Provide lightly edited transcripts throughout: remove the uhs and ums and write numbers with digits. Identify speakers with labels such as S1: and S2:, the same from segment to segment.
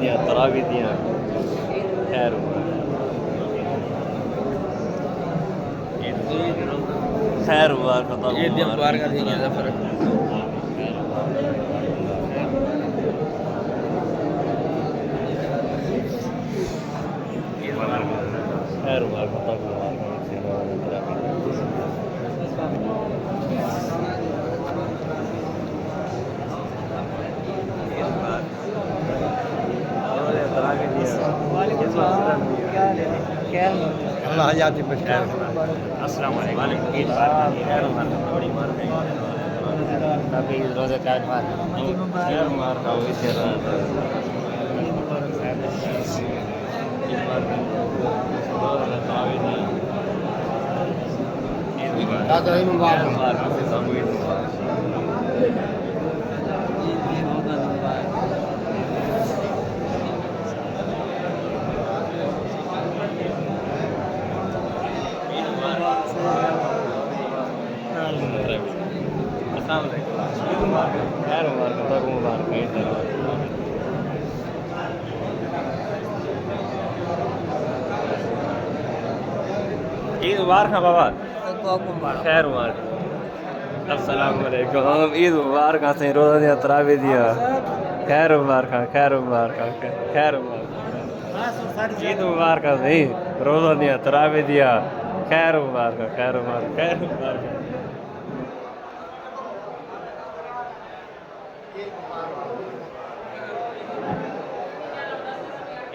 S1: दियां तरावी दियां खैर खैर मुबारक
S2: ये दिन मुबारक थी जफर
S1: खैर मुबारक
S2: अल्लाह आजादी पे
S1: अस्सलाम वालेकुम ईद खैर मुबारक बड़ी मुबारक नबी रोज़े का खैर मुबारक इसे
S2: दादा ही मुबारक
S1: खैर मुबारक ईद मुबारक बाबा खैर मुबारक अस्सलाम वालेकुम ईद मुबारक से रोज़ा दियां तरावी दियां खैर मुबारक खैर मुबारक खैर मुबारक ईद मुबारक नहीं रोज़ा दियां तरावी दियां खैर मुबारक खैर मुबारक खैर मुबारक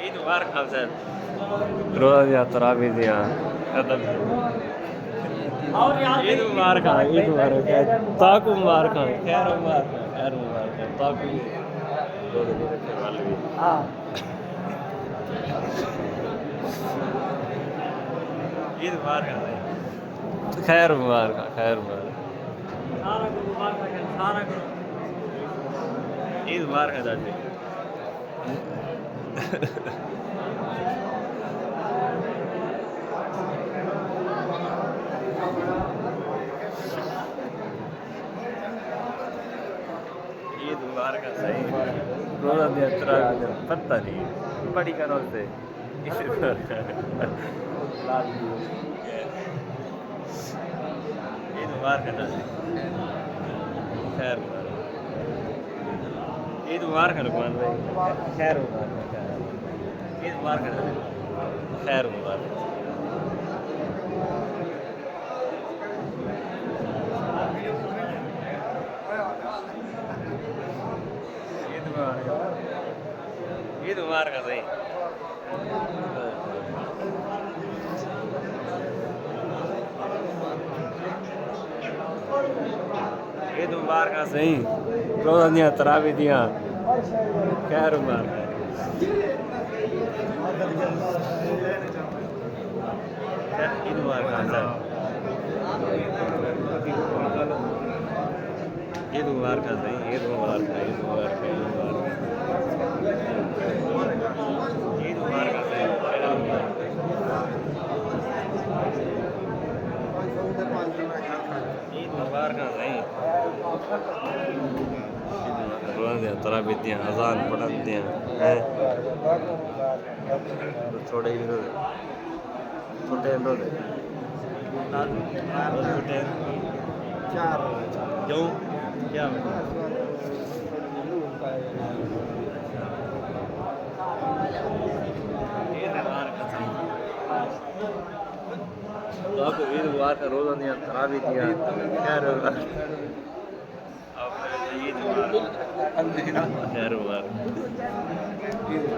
S1: ईद मुबारक हमसे रोज़ा दियां तरावी दियां ईद मुबारक ताकू मुबारक खैर मुबारक ताकू ईद मुबारक खैर मुबारक खैर मुबारक ईद मुबारक दादी ईद मुबारक सही रोज़ा दियां तरावी पता नहीं बड़ी करो से ईद मुबारक दादी खैर ईद मुबारक लुकमान भाई खैर मुबारक ईद मुबारक खैर मुबारक ईद मुबारक सही ईद मुबारक सही रोज़ा दियां तरावी दियां खैर मुबारक ईद मुबारक ईद मुबारक सही ईद मुबारक ईद मुबारक ईद मुबारक सही ईद मुबारक सही रोज़ा तरावी दियां अज़ान पढ़ते हैं थोड़े ही रोज़े छोटे रोज़े छोटे
S2: चार
S1: क्यों क्या तो आपको ईद मुबारक रोज़ा दियां तरावी दियां खैर ईद मुबारक खैर मुबारक ईद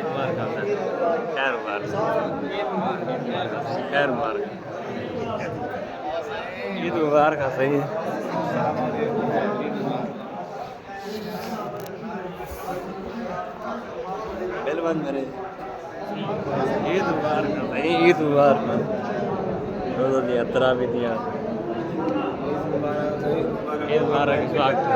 S1: मुबारक खैर मुबारक खैर मुबारक ईद मुबारक सही बेल बंद मेरे ईद मुबारक सही ईद मुबारक रोज़ा दियां तरावी दियां ईद मुबारक स्वागत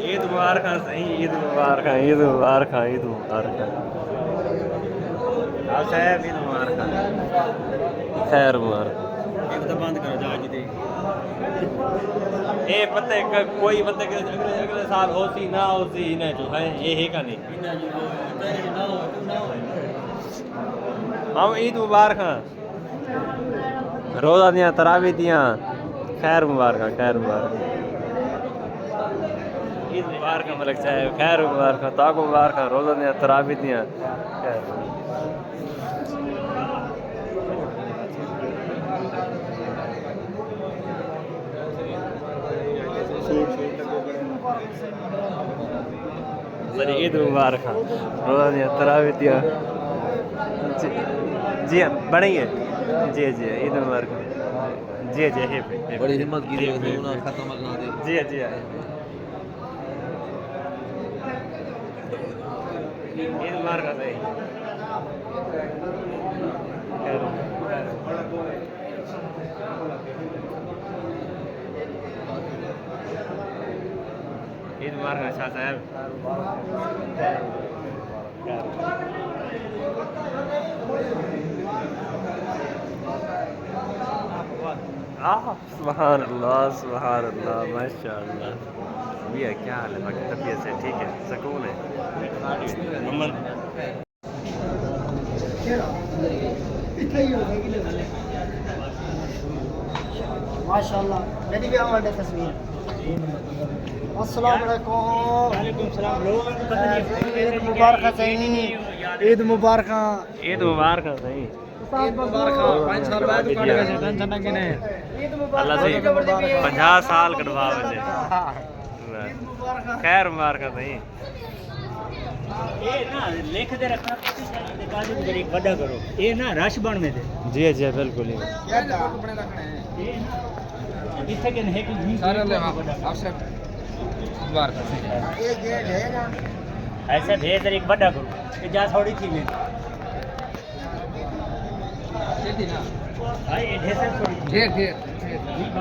S1: ईद मुबारक सही ईद मुबारक ईद मुबारक ईद मुबारक साहब ईद मुबारक खैर मुबारक
S2: एक तो बंद करो जाओ जी
S1: ये पता है कोई पता कि अगले अगले साल होसी ना होसी इन्हें जो है ये है का नहीं हम ईद मुबारक रोज़ा दियां तरावी दियां खैर मुबारक खैर मुबारक ईद मुबारक मलिक साहब खैर मुबारक ताको मुबारक रोज़ा दियां तरावी दियां खैर सर ईद मुबारक रोज़ा दियां तरावी दियां जी बड़ी है जी जी ईद मुबारक जी जी है
S2: बड़ी हिम्मत की रे ना खत्म ना दे
S1: जी जी ईद मुबारक है ईद मुबारक शाह साहब सुभान अल्लाह माशाअल्लाह भैया क्या हाल है बाकी तबीयत से ठीक है सुकून है मोहम्मद
S2: माशाल्लाह मेरी भी आवाज़ तस्वीर अस्सलाम वालेकुम ईद मुबारक सही ईद मुबारक
S1: ईद मुबारक सही
S2: ईद मुबारक 5 साल बाद टेंशन ना गिने ईद मुबारक
S1: अल्लाह से 50 साल कटवा वजे खैर मुबारक सही
S3: ये ना लिख दे रखना काजू जरी बड़ा करो ये ना रश बन में दे
S1: जी जी बिल्कुल ही
S3: इथे के नहीं कि
S2: सारे ले आपसे मुबारक ये गेट है ना
S3: ऐसे भेज दे एक बड़ा करो ये जा थोड़ी थी ले
S2: ठीक ना
S3: भाई ये ढेर थोड़ी
S2: ठीक